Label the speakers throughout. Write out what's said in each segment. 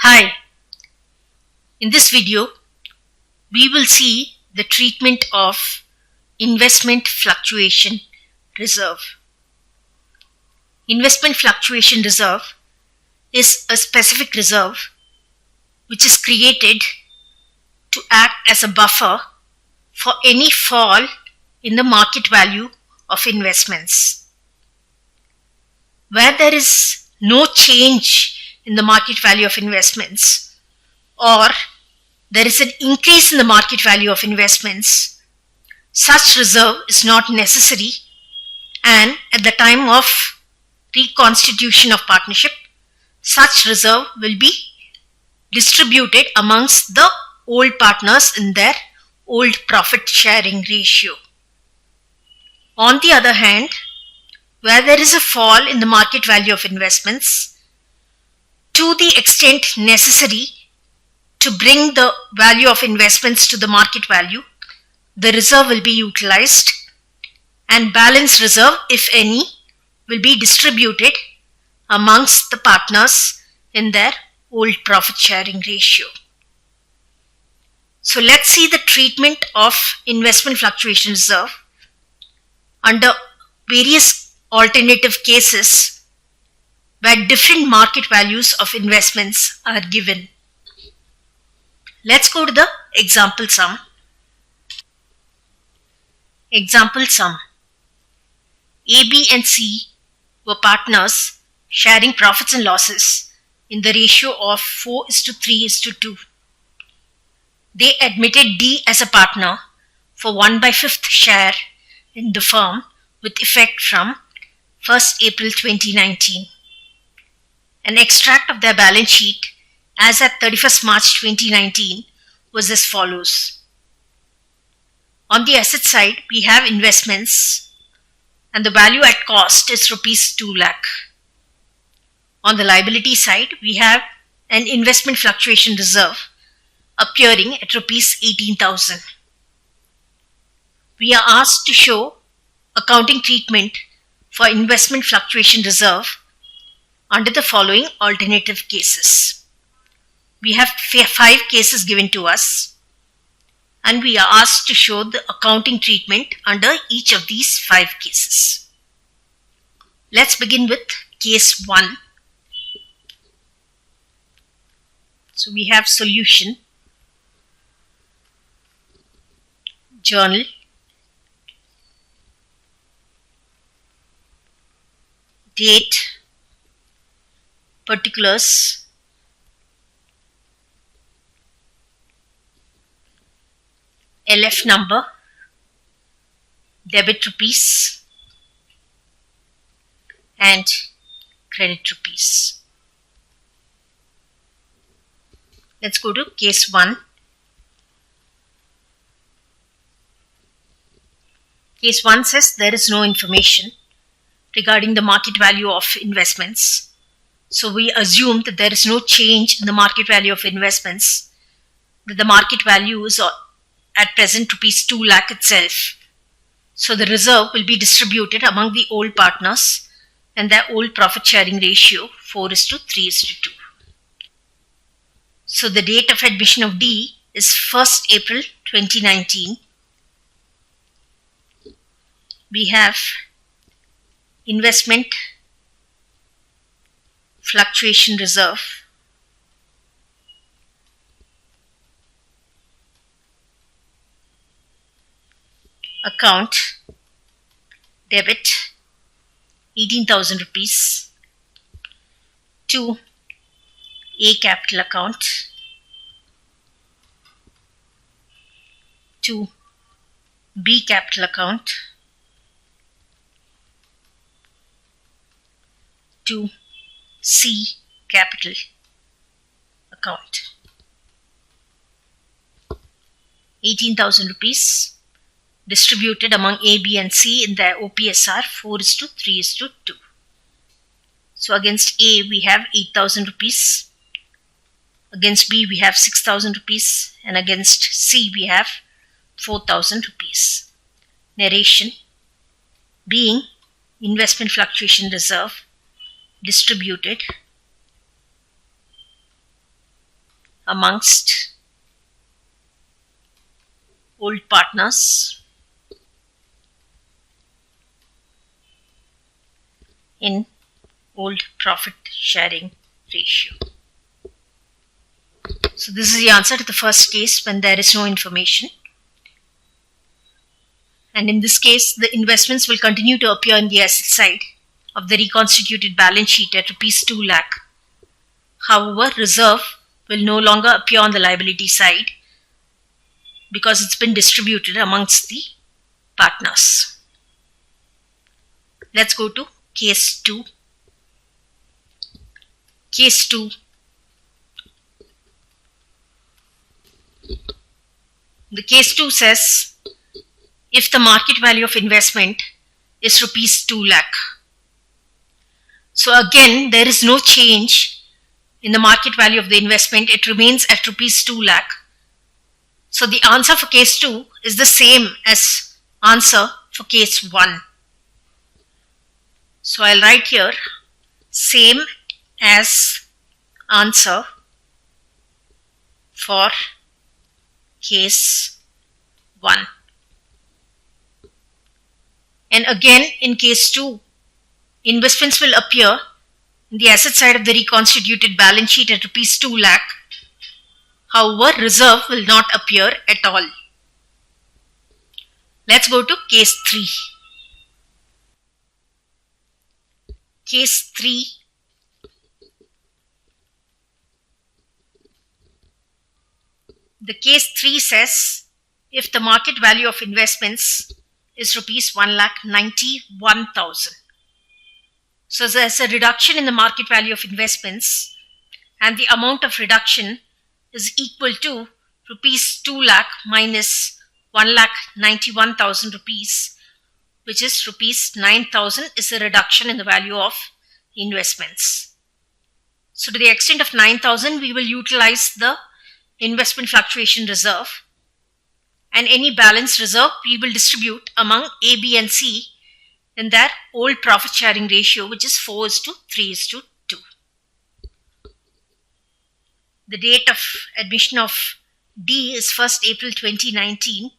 Speaker 1: Hi, in this video, we will see the treatment of Investment Fluctuation Reserve. Investment Fluctuation Reserve is a specific reserve which is created to act as a buffer for any fall in the market value of investments. Where there is no change in the market value of investments, or there is an increase in the market value of investments, such reserve is not necessary, and at the time of reconstitution of partnership, such reserve will be distributed amongst the old partners in their old profit sharing ratio. On the other hand, where there is a fall in the market value of investments, to the extent necessary to bring the value of investments to the market value, the reserve will be utilized, and balance reserve, if any, will be distributed amongst the partners in their old profit sharing ratio. So let's see the treatment of investment fluctuation reserve under various alternative cases where different market values of investments are given. Let's go to the example sum. Example sum. A, B and C were partners sharing profits and losses in the ratio of 4:3:2. They admitted D as a partner for 1/5 share in the firm with effect from 1st April 2019. An extract of their balance sheet as at 31st March 2019 was as follows. On the asset side, we have investments and the value at cost is rupees 2 lakh. On the liability side, we have an investment fluctuation reserve appearing at rupees 18,000. We are asked to show accounting treatment for investment fluctuation reserve under the following alternative cases. We have 5 cases given to us, and we are asked to show the accounting treatment under each of these 5 cases. Let's begin with case 1. So we have solution, journal, date, particulars, LF number, debit rupees and credit rupees. Let's go to case 1. Case 1 says there is no information regarding the market value of investments. So we assume that there is no change in the market value of investments, that the market value is at present rupees 2 lakh itself. So the reserve will be distributed among the old partners and their old profit sharing ratio 4:3:2. So the date of admission of D is 1st April 2019. We have investment fluctuation reserve, account, debit 18,000 rupees to A capital account, to B capital account, to C capital account. 18,000 rupees distributed among A, B and C in their OPSR 4:3:2. So against A we have 8,000 rupees, against B we have 6,000 rupees, and against C we have 4,000 rupees. Narration: being investment fluctuation reserve distributed amongst old partners in old profit sharing ratio. So this is the answer to the first case when there is no information. And in this case, the investments will continue to appear in the asset side of the reconstituted balance sheet at rupees 2 lakh. However, reserve will no longer appear on the liability side because it's been distributed amongst the partners. Let's go to case 2. Case 2. The case 2 says if the market value of investment is rupees 2 lakh. So again, there is no change in the market value of the investment. It remains at rupees 2 lakh. So the answer for case 2 is the same as answer for case 1. So I'll write here same as answer for case 1. And again in case 2, investments will appear in the asset side of the reconstituted balance sheet at rupees 2 lakh. However, reserve will not appear at all. Let's go to case 3. Case 3. The case 3 says if the market value of investments is rupees 1,91,000. So there's a reduction in the market value of investments and the amount of reduction is equal to rupees 2 lakh minus 1,91,000 rupees, which is rupees 9,000 is the reduction in the value of investments. So to the extent of 9,000, we will utilize the investment fluctuation reserve, and any balance reserve we will distribute among A, B and C in their old profit sharing ratio, which is 4:3:2. The date of admission of D is 1st April 2019.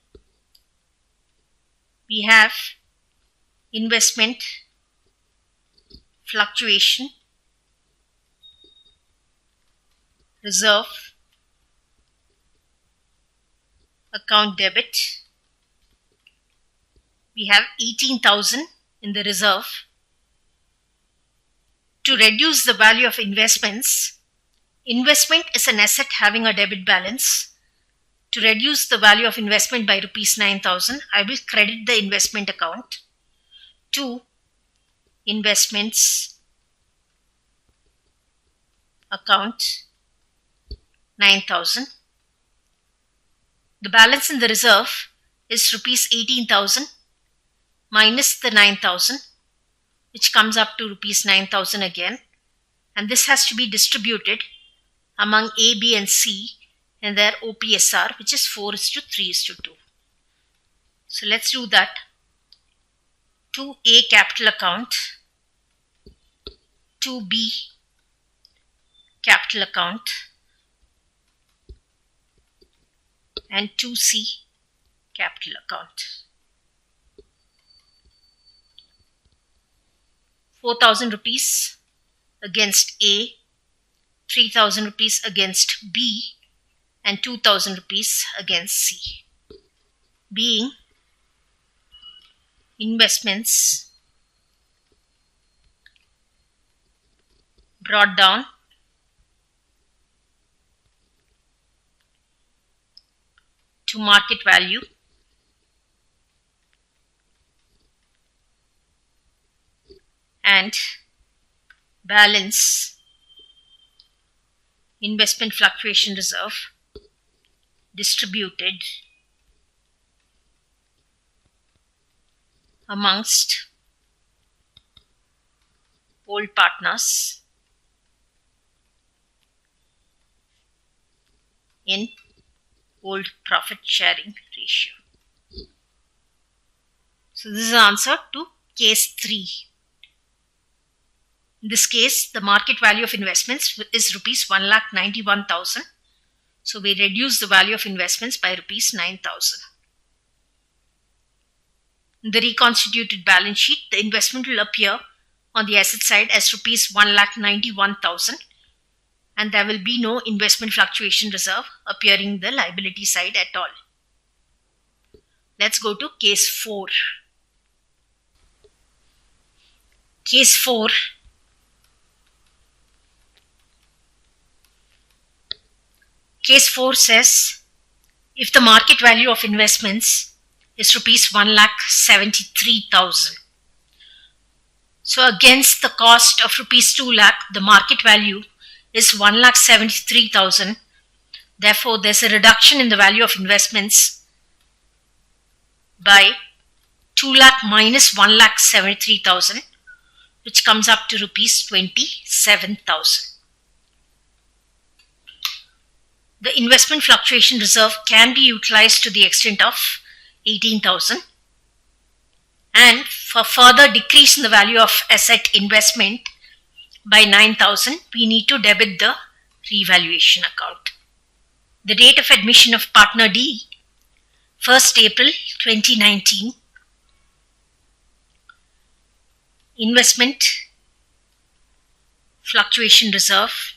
Speaker 1: We have investment fluctuation reserve account debit. We have 18,000 in the reserve. To reduce the value of investments, investment is an asset having a debit balance. To reduce the value of investment by rupees 9,000, I will credit the investment account to investments account 9,000. The balance in the reserve is rupees 18,000 minus the 9,000, which comes up to rupees 9,000 again, and this has to be distributed among A, B and C in their OPSR, which is 4:3:2. So let's do that. To A capital account, to B capital account, and to C capital account. 4,000 rupees against A, 3,000 rupees against B, and 2,000 rupees against C, being investments brought down to market value and balance investment fluctuation reserve distributed amongst old partners in old profit sharing ratio. So this is the answer to case 3. In this case, the market value of investments is rupees 1,91,000. So we reduce the value of investments by rupees 9,000. In the reconstituted balance sheet, the investment will appear on the asset side as rupees 1,91,000, and there will be no investment fluctuation reserve appearing in the liability side at all. Let's go to case 4. Case 4. Case 4 says, if the market value of investments is rupees 1,73,000. So against the cost of rupees 2 lakh, the market value is 1,73,000. Therefore, there's a reduction in the value of investments by 2 lakh minus 1,73,000, which comes up to rupees 27,000. The investment fluctuation reserve can be utilized to the extent of 18,000. And for further decrease in the value of asset investment by 9,000, we need to debit the revaluation account. The date of admission of partner D, 1st April 2019. Investment fluctuation reserve.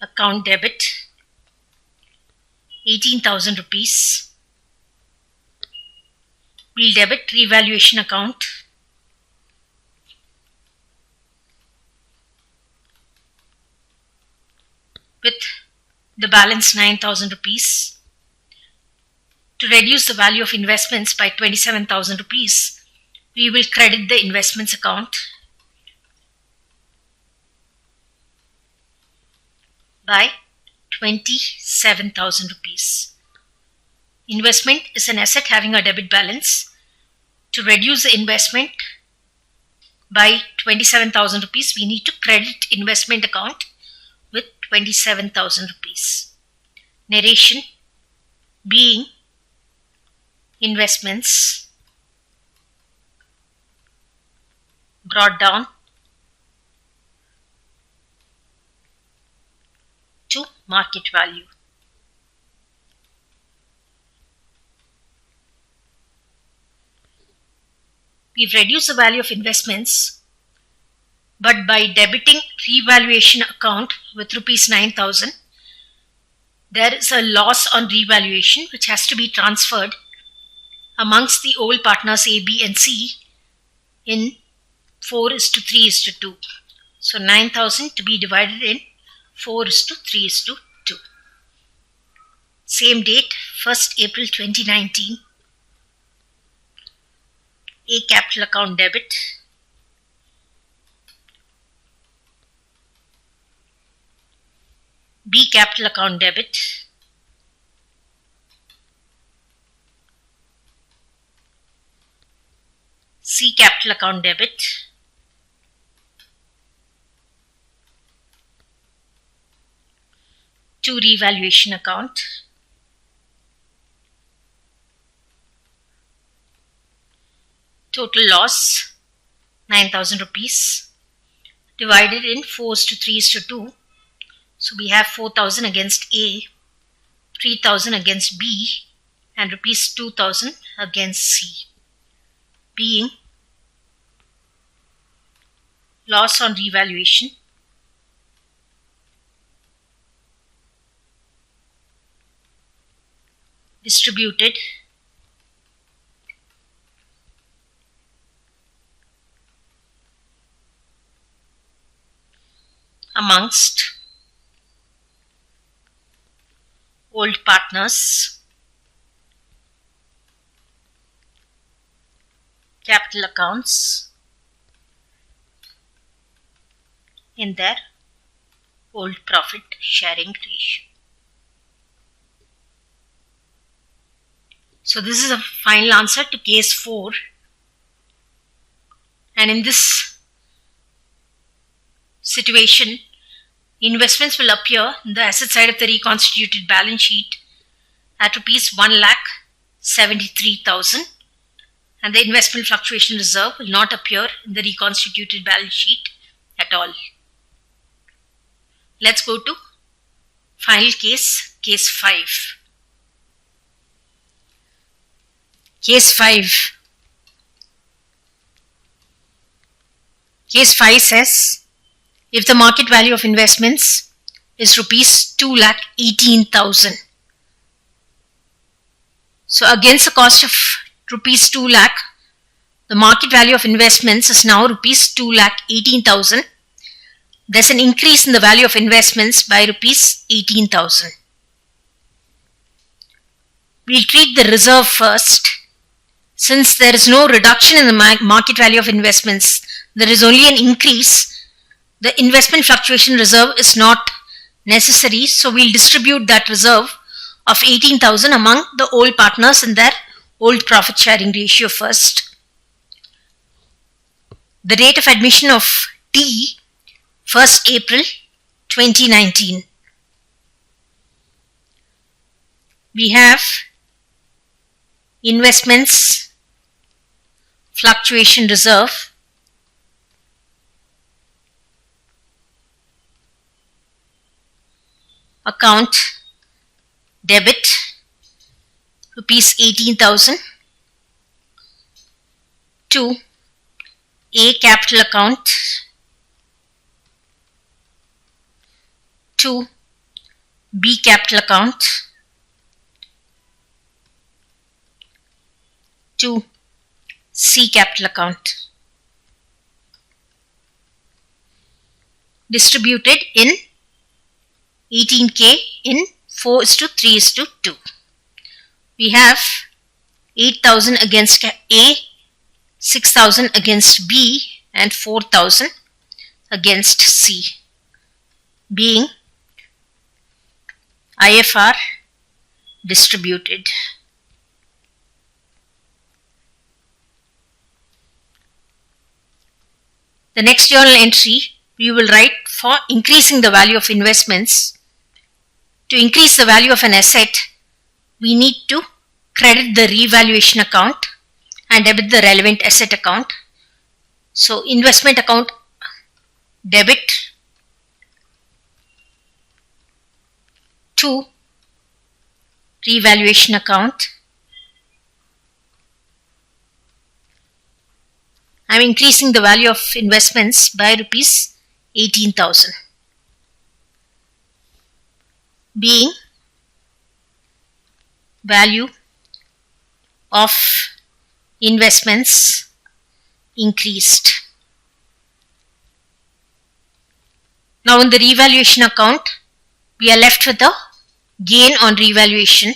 Speaker 1: Account debit 18,000 rupees. We'll debit revaluation account with the balance 9,000 rupees. To reduce the value of investments by 27,000 rupees, we will credit the investments account by 27,000 rupees. Investment is an asset having a debit balance. To reduce the investment by 27,000 rupees, we need to credit investment account with 27,000 rupees. Narration being investments brought down to market value. We've reduced the value of investments, but by debiting revaluation account with rupees 9,000, there is a loss on revaluation which has to be transferred amongst the old partners A, B and C in 4:3:2. So 9,000 to be divided in 4:3:2. Same date, 1st April 2019. A capital account debit. B capital account debit. C capital account debit. To revaluation account. Total loss 9,000 rupees divided in 4:3:2. So we have 4,000 against A, 3,000 against B and rupees 2,000 against C, being loss on revaluation distributed amongst old partners, capital accounts in their old profit sharing ratio. So this is a final answer to case 4, and in this situation, investments will appear in the asset side of the reconstituted balance sheet at rupees 1,73,000, and the investment fluctuation reserve will not appear in the reconstituted balance sheet at all. Let's go to final case, case 5. Case 5. Case 5 says, if the market value of investments is rupees 2,18,000. So against the cost of rupees 2 lakh, the market value of investments is now rupees 2,18,000. There's an increase in the value of investments by rupees 18,000. We'll treat the reserve first. Since there is no reduction in the market value of investments, there is only an increase. The investment fluctuation reserve is not necessary, so we'll distribute that reserve of 18,000 among the old partners in their old profit sharing ratio first. The date of admission of T, 1st April 2019. We have investments fluctuation reserve, account debit rupees 18,000 to A capital account to B capital account to C capital account, distributed in 18K in 4:3:2. We have 8,000 against A, 6,000 against B, and 4,000 against C, being IFR distributed. The next journal entry we will write for increasing the value of investments. To increase the value of an asset, we need to credit the revaluation account and debit the relevant asset account. So investment account debit to revaluation account. I am increasing the value of investments by rupees 18,000, being value of investments increased. Now in the revaluation account, we are left with a gain on revaluation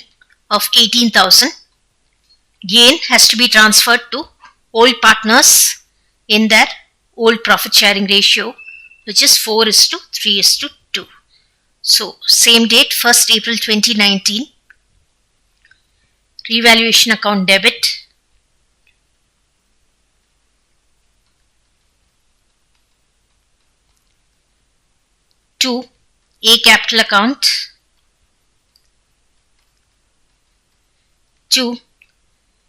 Speaker 1: of 18,000. Gain has to be transferred to old partners in their old profit sharing ratio, which is 4:3:2. So same date, 1st April 2019, revaluation account debit to A capital account to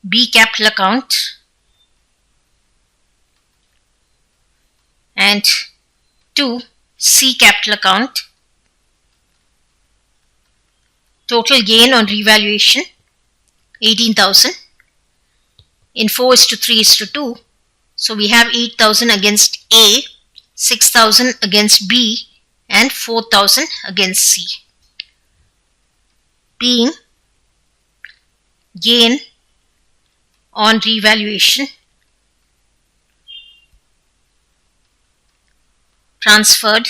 Speaker 1: B capital account and to C capital account. Total gain on revaluation 18,000 in 4:3:2. So we have 8,000 against A, 6,000 against B, and 4,000 against C, being gain on revaluation transferred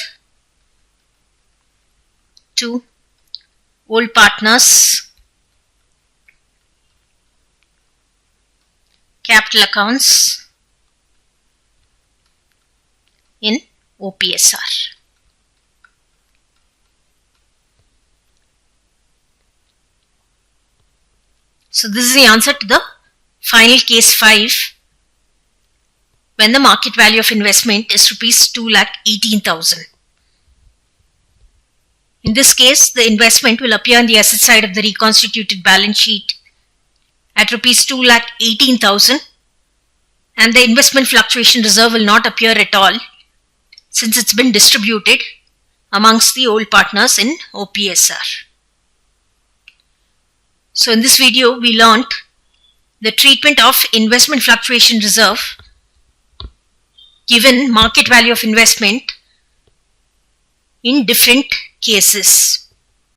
Speaker 1: to old partners capital accounts in OPSR. So this is the answer to the final case 5, when the market value of investment is rupees 2,18,000. In this case, the investment will appear on the asset side of the reconstituted balance sheet at rupees 2,18,000 and the investment fluctuation reserve will not appear at all since it's been distributed amongst the old partners in OPSR. So in this video we learnt the treatment of investment fluctuation reserve given market value of investment in different cases.